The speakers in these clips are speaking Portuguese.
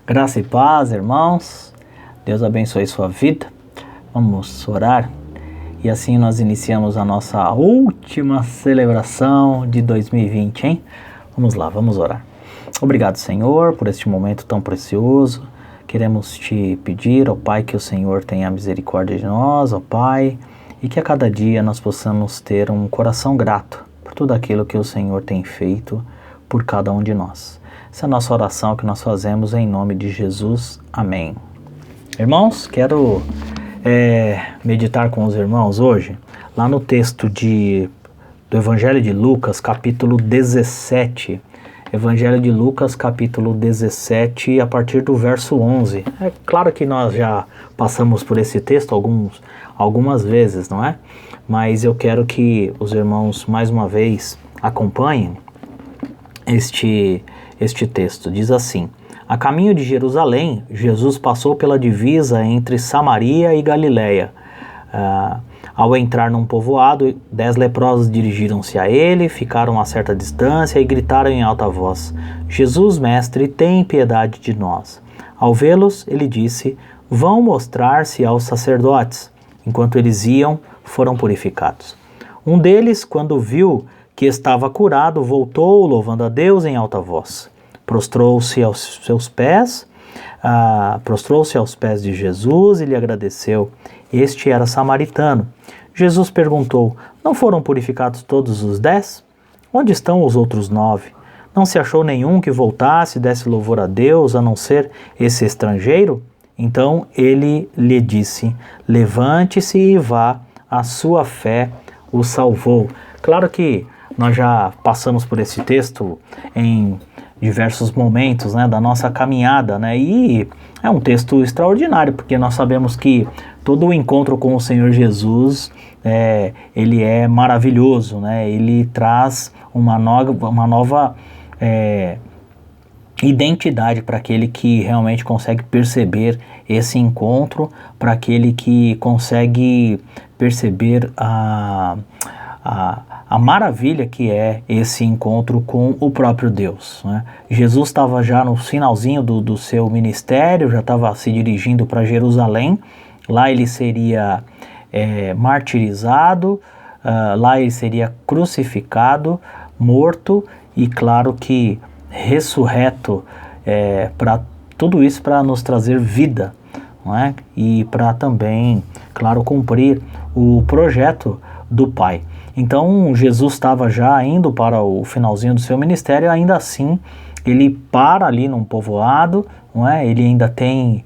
Graça e paz, irmãos. Deus abençoe sua vida. Vamos orar. E assim nós iniciamos a nossa última celebração de 2020, hein? Vamos lá, vamos orar. Obrigado, Senhor, por este momento tão precioso. Queremos te pedir, ó Pai, que o Senhor tenha misericórdia de nós, ó Pai, e que a cada dia nós possamos ter um coração grato por tudo aquilo que o Senhor tem feito por cada um de nós. Essa é a nossa oração que nós fazemos em nome de Jesus. Amém. Irmãos, quero meditar com os irmãos hoje, lá no texto do Evangelho de Lucas, capítulo 17. Evangelho de Lucas, capítulo 17, a partir do verso 11. É claro que nós já passamos por esse texto algumas vezes, não é? Mas eu quero que os irmãos, mais uma vez, acompanhem este texto. Diz assim: a caminho de Jerusalém, Jesus passou pela divisa entre Samaria e Galiléia. Ao entrar num povoado, 10 leprosos dirigiram-se a ele, ficaram a certa distância e gritaram em alta voz: Jesus, mestre, tem piedade de nós. Ao vê-los, ele disse: vão mostrar-se aos sacerdotes. Enquanto eles iam, foram purificados. Um deles, quando viu que estava curado, voltou, louvando a Deus em alta voz. Prostrou-se aos pés de Jesus e lhe agradeceu. Este era samaritano. Jesus perguntou: não foram purificados todos os 10? Onde estão os outros 9? Não se achou nenhum que voltasse e desse louvor a Deus, a não ser esse estrangeiro? Então ele lhe disse: levante-se e vá, a sua fé o salvou. Claro que nós já passamos por esse texto em diversos momentos, né, da nossa caminhada, né, e é um texto extraordinário, porque nós sabemos que todo o encontro com o Senhor Jesus, ele é maravilhoso, né, ele traz uma nova identidade para aquele que realmente consegue perceber esse encontro, para aquele que consegue perceber a maravilha que é esse encontro com o próprio Deus, né? Jesus estava já no finalzinho do seu ministério, já estava se dirigindo para Jerusalém. Lá ele seria martirizado, lá ele seria crucificado, morto e, claro que ressurreto, para tudo isso para nos trazer vida, não é? E para também, claro, cumprir o projeto do Pai. Então Jesus estava já indo para o finalzinho do seu ministério, ainda assim ele para ali num povoado, não é? Ele ainda tem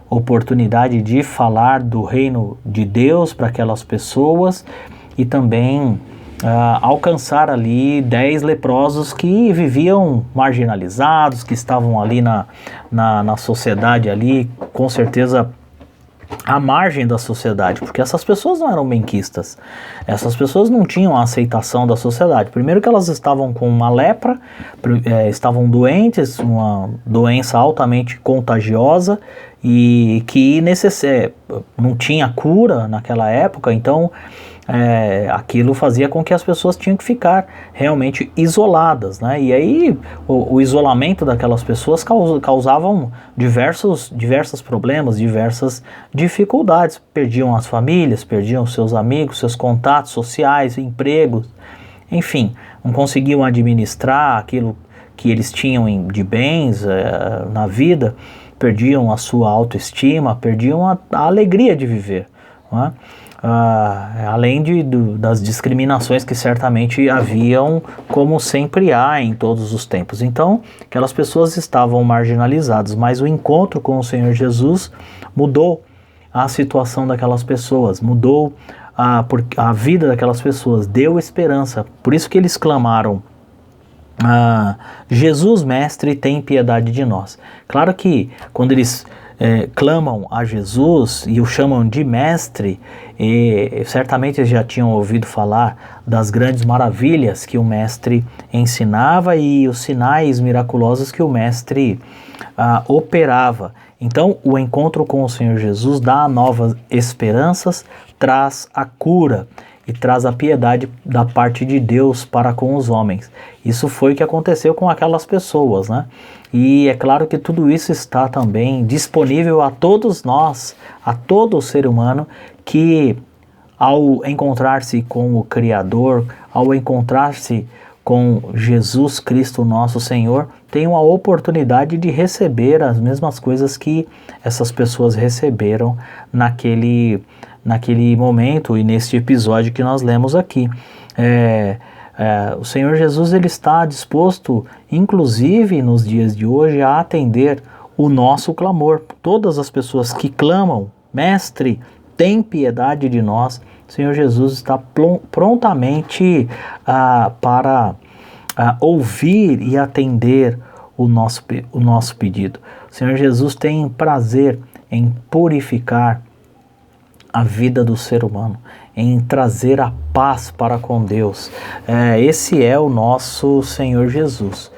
oportunidade de falar do reino de Deus para aquelas pessoas e também alcançar ali 10 leprosos que viviam marginalizados, que estavam ali na sociedade ali, com certeza à margem da sociedade, porque essas pessoas não eram benquistas, essas pessoas não tinham a aceitação da sociedade. Primeiro que elas estavam com uma lepra, estavam doentes, uma doença altamente contagiosa e que não tinha cura naquela época, então aquilo fazia com que as pessoas tinham que ficar realmente isoladas, né? E aí o isolamento daquelas pessoas causavam diversos problemas, diversas dificuldades. Perdiam as famílias, perdiam seus amigos, seus contatos sociais, empregos, enfim, não conseguiam administrar aquilo que eles tinham de bens na vida, perdiam a sua autoestima, perdiam a alegria de viver, não é? Além das discriminações que certamente haviam, como sempre há em todos os tempos. Então, aquelas pessoas estavam marginalizadas, mas o encontro com o Senhor Jesus mudou a situação daquelas pessoas, mudou a vida daquelas pessoas, deu esperança. Por isso que eles clamaram: Jesus, mestre, tem piedade de nós. Claro que quando eles clamam a Jesus e o chamam de mestre, e certamente eles já tinham ouvido falar das grandes maravilhas que o mestre ensinava e os sinais miraculosos que o mestre operava. Então o encontro com o Senhor Jesus dá novas esperanças, traz a cura e traz a piedade da parte de Deus para com os homens. Isso foi o que aconteceu com aquelas pessoas, né? E é claro que tudo isso está também disponível a todos nós, a todo ser humano que, ao encontrar-se com o Criador, ao encontrar-se com Jesus Cristo nosso Senhor, tem a oportunidade de receber as mesmas coisas que essas pessoas receberam naquele momento e neste episódio que nós lemos aqui. O Senhor Jesus, ele está disposto, inclusive nos dias de hoje, a atender o nosso clamor. Todas as pessoas que clamam, Mestre, tem piedade de nós, o Senhor Jesus está prontamente para ouvir e atender o nosso pedido. O Senhor Jesus tem prazer em purificar a vida do ser humano, em trazer a paz para com Deus. Esse é o nosso Senhor Jesus.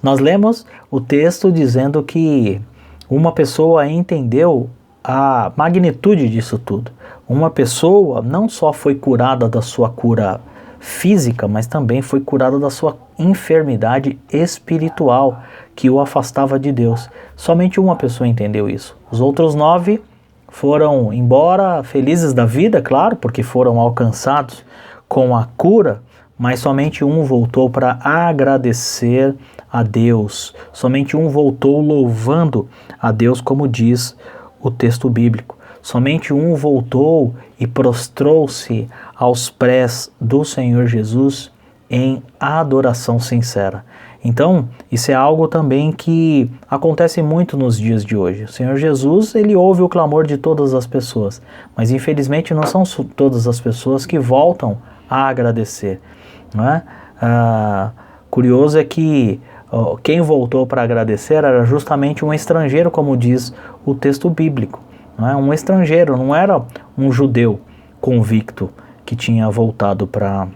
Nós lemos o texto dizendo que uma pessoa entendeu a magnitude disso tudo. Uma pessoa não só foi curada da sua cura física, mas também foi curada da sua enfermidade espiritual que o afastava de Deus. Somente uma pessoa entendeu isso. Os outros 9 foram embora felizes da vida, claro, porque foram alcançados com a cura, mas somente um voltou para agradecer a Deus. Somente um voltou louvando a Deus, como diz o texto bíblico. Somente um voltou e prostrou-se aos pés do Senhor Jesus em adoração sincera. Então, isso é algo também que acontece muito nos dias de hoje. O Senhor Jesus, ele ouve o clamor de todas as pessoas, mas infelizmente não são todas as pessoas que voltam a agradecer, não é? Curioso é que quem voltou para agradecer era justamente um estrangeiro, como diz o texto bíblico. Não é? Um estrangeiro, não era um judeu convicto que tinha voltado para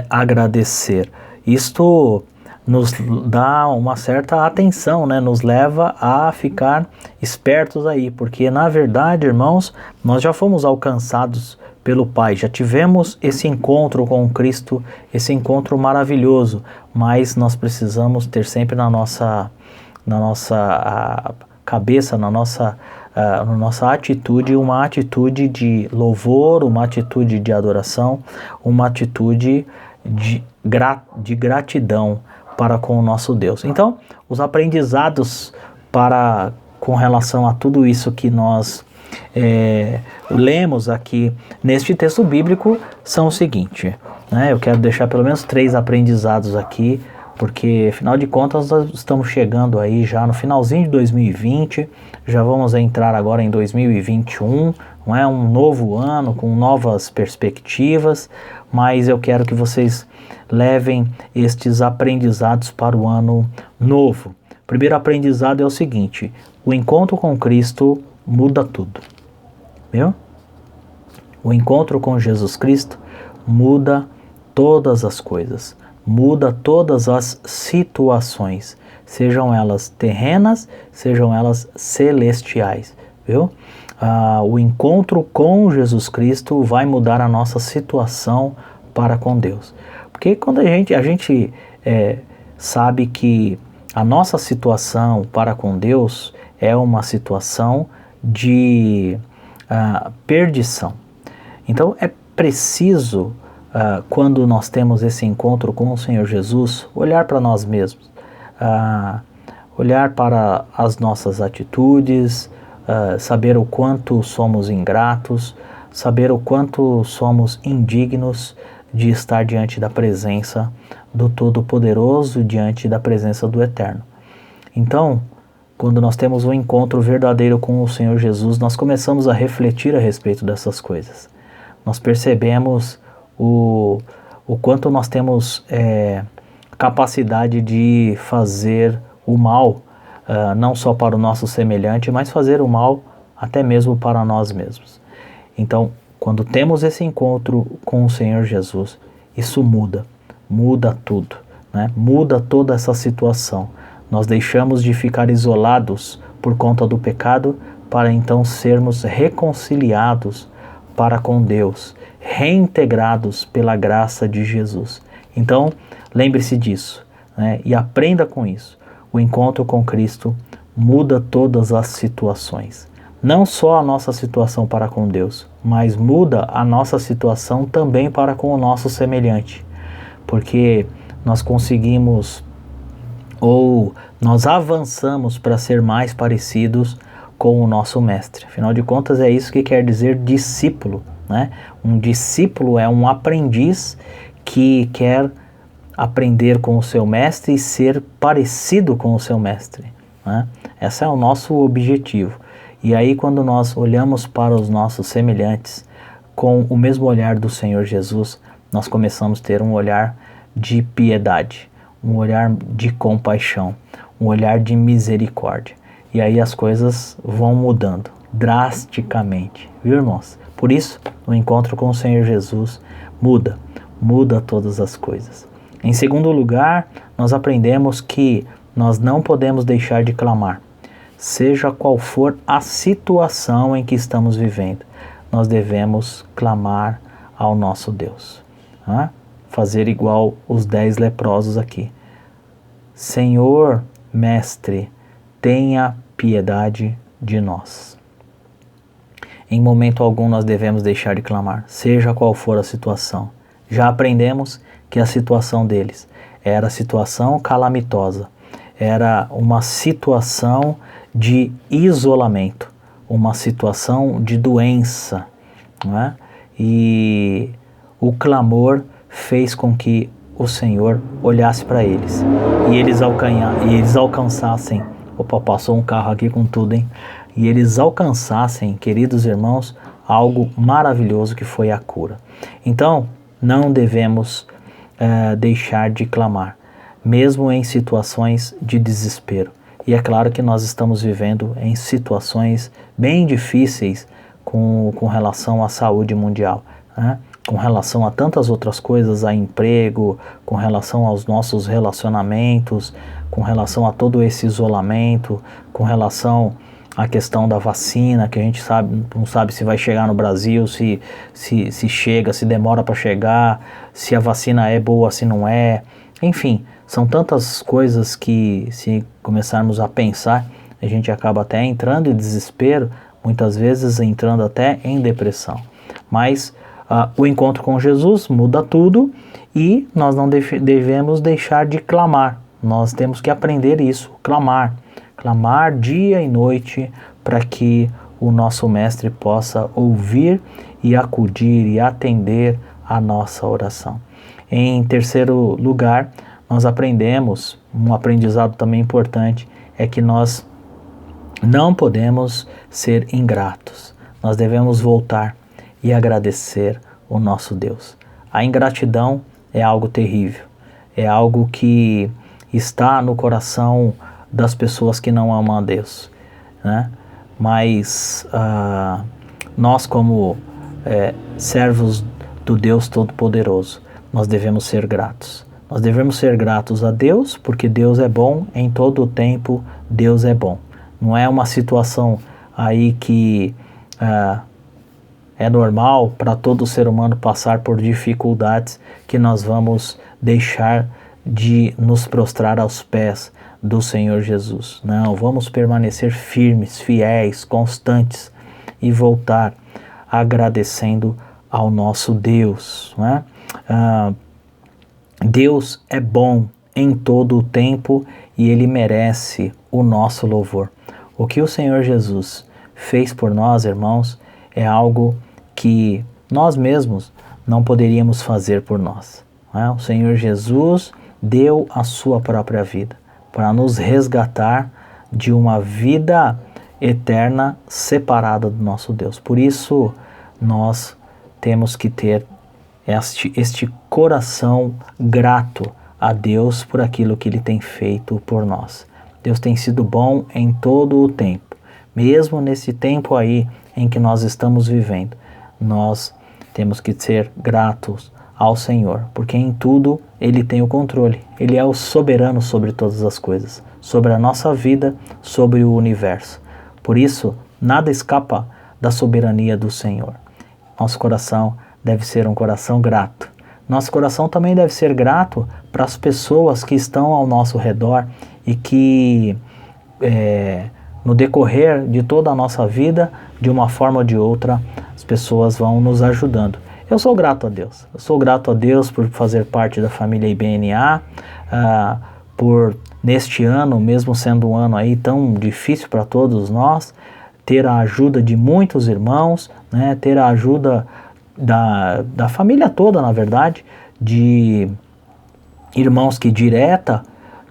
agradecer. Isto nos dá uma certa atenção, né? Nos leva a ficar espertos aí, porque na verdade, irmãos, nós já fomos alcançados pelo Pai, já tivemos esse encontro com Cristo, esse encontro maravilhoso, mas nós precisamos ter sempre na nossa cabeça, na nossa atitude, uma atitude de louvor, uma atitude de adoração, uma atitude de gratidão para com o nosso Deus. Então, os aprendizados com relação a tudo isso que nós lemos aqui neste texto bíblico são o seguinte, né? Eu quero deixar pelo menos 3 aprendizados aqui, porque afinal de contas nós estamos chegando aí já no finalzinho de 2020, já vamos entrar agora em 2021, não é? Um novo ano com novas perspectivas, mas eu quero que vocês levem estes aprendizados para o ano novo. O primeiro aprendizado é o seguinte: o encontro com Cristo muda tudo, viu? O encontro com Jesus Cristo muda todas as coisas, muda todas as situações, sejam elas terrenas, sejam elas celestiais, viu? O encontro com Jesus Cristo vai mudar a nossa situação para com Deus. Porque quando a gente sabe que a nossa situação para com Deus é uma situação de perdição. Então é preciso, quando nós temos esse encontro com o Senhor Jesus, olhar para nós mesmos, olhar para as nossas atitudes, saber o quanto somos ingratos, saber o quanto somos indignos de estar diante da presença do Todo-Poderoso, diante da presença do Eterno. Então, quando nós temos um encontro verdadeiro com o Senhor Jesus, nós começamos a refletir a respeito dessas coisas. Nós percebemos o quanto nós temos capacidade de fazer o mal, não só para o nosso semelhante, mas fazer o mal até mesmo para nós mesmos. Então, quando temos esse encontro com o Senhor Jesus, isso muda tudo, né? Muda toda essa situação. Nós deixamos de ficar isolados por conta do pecado para então sermos reconciliados para com Deus, reintegrados pela graça de Jesus. Então, lembre-se disso. né? E aprenda com isso. O encontro com Cristo muda todas as situações. Não só a nossa situação para com Deus, mas muda a nossa situação também para com o nosso semelhante. Porque nós conseguimos, ou nós avançamos para ser mais parecidos com o nosso mestre. Afinal de contas, é isso que quer dizer discípulo, né? Um discípulo é um aprendiz que quer aprender com o seu mestre e ser parecido com o seu mestre, né? Esse é o nosso objetivo. E aí, quando nós olhamos para os nossos semelhantes com o mesmo olhar do Senhor Jesus, nós começamos a ter um olhar de piedade, um olhar de compaixão, um olhar de misericórdia. E aí as coisas vão mudando drasticamente, viu, irmãos? Por isso, o encontro com o Senhor Jesus muda todas as coisas. Em segundo lugar, nós aprendemos que nós não podemos deixar de clamar. Seja qual for a situação em que estamos vivendo, nós devemos clamar ao nosso Deus. Né? Fazer igual os 10 leprosos aqui. Senhor, Mestre, tenha piedade de nós. Em momento algum nós devemos deixar de clamar, seja qual for a situação. Já aprendemos que a situação deles era situação calamitosa, era uma situação de isolamento, uma situação de doença, não é? E o clamor fez com que o Senhor olhasse para eles e eles alcançassem. Opa, passou um carro aqui com tudo, hein? E eles alcançassem, queridos irmãos, algo maravilhoso que foi a cura. Então, não devemos deixar de clamar, mesmo em situações de desespero. E é claro que nós estamos vivendo em situações bem difíceis com relação à saúde mundial, né? Com relação a tantas outras coisas, a emprego, com relação aos nossos relacionamentos, com relação a todo esse isolamento, com relação à questão da vacina, que a gente não sabe se vai chegar no Brasil, se chega, se demora para chegar, se a vacina é boa, se não é. Enfim, são tantas coisas que, se começarmos a pensar, a gente acaba até entrando em desespero, muitas vezes entrando até em depressão. Mas o encontro com Jesus muda tudo e nós não devemos deixar de clamar. Nós temos que aprender isso, clamar dia e noite para que o nosso Mestre possa ouvir e acudir e atender a nossa oração. Em terceiro lugar, nós aprendemos, um aprendizado também importante, é que nós não podemos ser ingratos. Nós devemos voltar e agradecer o nosso Deus. A ingratidão é algo terrível, é algo que está no coração das pessoas que não amam a Deus, né? Mas nós, como servos do Deus Todo-Poderoso, nós devemos ser gratos. Nós devemos ser gratos a Deus, porque Deus é bom em todo o tempo, Deus é bom. Não é uma situação aí que é normal para todo ser humano passar por dificuldades que nós vamos deixar de nos prostrar aos pés do Senhor Jesus. Não, vamos permanecer firmes, fiéis, constantes e voltar agradecendo ao nosso Deus, né? Deus é bom em todo o tempo e Ele merece o nosso louvor. O que o Senhor Jesus fez por nós, irmãos, é algo que nós mesmos não poderíamos fazer por nós, né? O Senhor Jesus deu a sua própria vida para nos resgatar de uma vida eterna separada do nosso Deus. Por isso, nós temos que ter este coração grato a Deus por aquilo que Ele tem feito por nós. Deus tem sido bom em todo o tempo. Mesmo nesse tempo aí em que nós estamos vivendo, nós temos que ser gratos ao Senhor, porque em tudo Ele tem o controle. Ele é o soberano sobre todas as coisas, sobre a nossa vida, sobre o universo. Por isso, nada escapa da soberania do Senhor. Nosso coração deve ser um coração grato, nosso coração também deve ser grato para as pessoas que estão ao nosso redor e que no decorrer de toda a nossa vida, de uma forma ou de outra, as pessoas vão nos ajudando. Eu sou grato a Deus. Eu sou grato a Deus por fazer parte da família IBNA, por neste ano, mesmo sendo um ano aí tão difícil para todos nós, ter a ajuda de muitos irmãos, né, ter a ajuda da família toda, na verdade, de irmãos que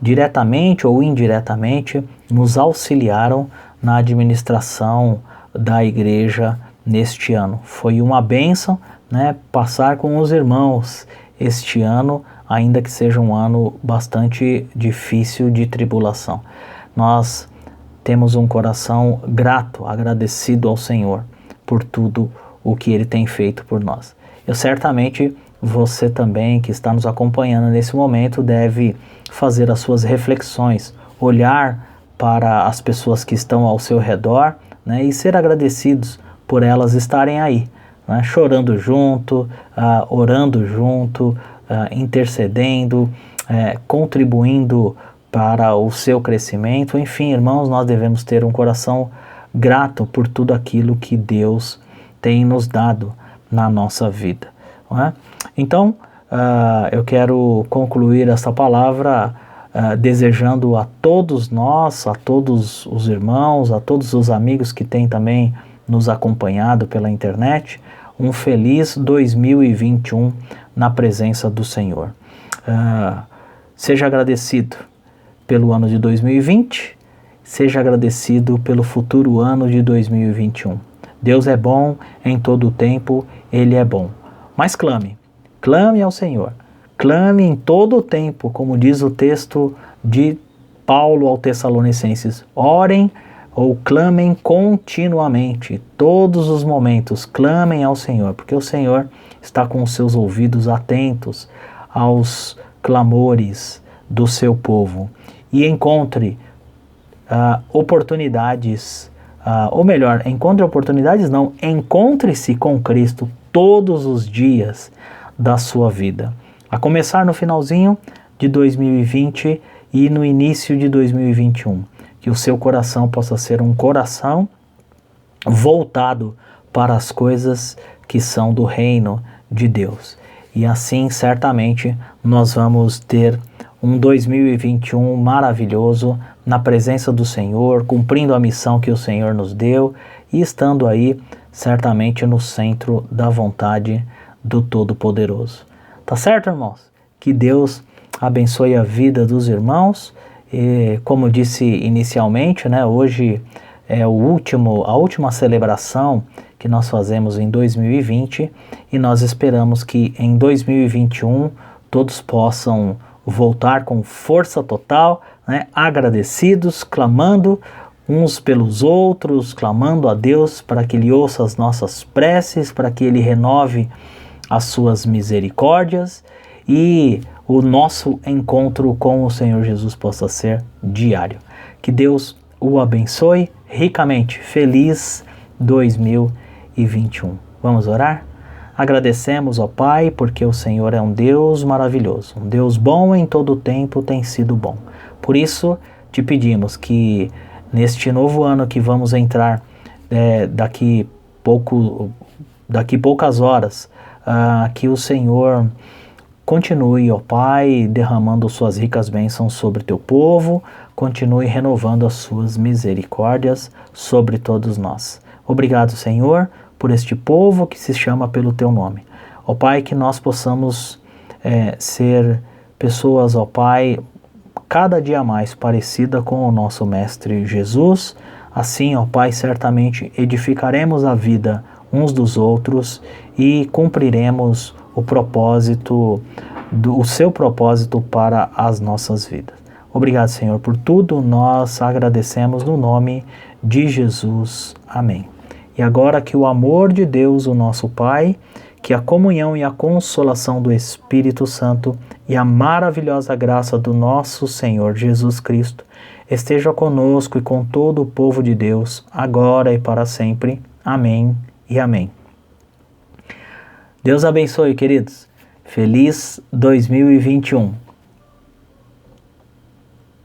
diretamente ou indiretamente nos auxiliaram na administração da igreja neste ano. Foi uma bênção, né, passar com os irmãos este ano, ainda que seja um ano bastante difícil de tribulação. Nós temos um coração grato, agradecido ao Senhor por tudo o que Ele tem feito por nós. Eu certamente, você também que está nos acompanhando nesse momento, deve fazer as suas reflexões, olhar para as pessoas que estão ao seu redor, né, e ser agradecidos por elas estarem aí, né, chorando junto, orando junto, intercedendo, contribuindo para o seu crescimento. Enfim, irmãos, nós devemos ter um coração grato por tudo aquilo que Deus tem nos dado na nossa vida, não é? Então, eu quero concluir esta palavra desejando a todos nós, a todos os irmãos, a todos os amigos que têm também nos acompanhado pela internet, um feliz 2021 na presença do Senhor. Seja agradecido pelo ano de 2020, seja agradecido pelo futuro ano de 2021. Deus é bom em todo o tempo, Ele é bom. Mas clame ao Senhor, clame em todo o tempo, como diz o texto de Paulo aos Tessalonicenses. Orem ou clamem continuamente, todos os momentos, clamem ao Senhor, porque o Senhor está com os seus ouvidos atentos aos clamores do seu povo. E encontre oportunidades, ou melhor, encontre-se com Cristo todos os dias da sua vida. A começar no finalzinho de 2020 e no início de 2021. Que o seu coração possa ser um coração voltado para as coisas que são do reino de Deus. E assim, certamente, nós vamos ter um 2021 maravilhoso na presença do Senhor, cumprindo a missão que o Senhor nos deu e estando aí, certamente, no centro da vontade do Todo-Poderoso. Tá certo, irmãos? Que Deus abençoe a vida dos irmãos. E, como disse inicialmente, né, hoje é a última celebração que nós fazemos em 2020 e nós esperamos que em 2021 todos possam voltar com força total, né, agradecidos, clamando uns pelos outros, clamando a Deus para que Ele ouça as nossas preces, para que Ele renove as suas misericórdias e o nosso encontro com o Senhor Jesus possa ser diário. Que Deus o abençoe ricamente. Feliz 2021. Vamos orar? Agradecemos, ó Pai, porque o Senhor é um Deus maravilhoso, um Deus bom em todo o tempo tem sido bom. Por isso, te pedimos que neste novo ano que vamos entrar daqui poucas horas, que o Senhor continue, ó Pai, derramando suas ricas bênçãos sobre teu povo, continue renovando as suas misericórdias sobre todos nós. Obrigado, Senhor, por este povo que se chama pelo teu nome. Ó Pai, que nós possamos ser pessoas, ó Pai, cada dia mais parecida com o nosso Mestre Jesus. Assim, ó Pai, certamente edificaremos a vida uns dos outros e cumpriremos o seu propósito para as nossas vidas. Obrigado, Senhor, por tudo. Nós agradecemos no nome de Jesus. Amém. E agora que o amor de Deus, o nosso Pai, que a comunhão e a consolação do Espírito Santo e a maravilhosa graça do nosso Senhor Jesus Cristo esteja conosco e com todo o povo de Deus, agora e para sempre. Amém e amém. Deus abençoe, queridos. Feliz 2021.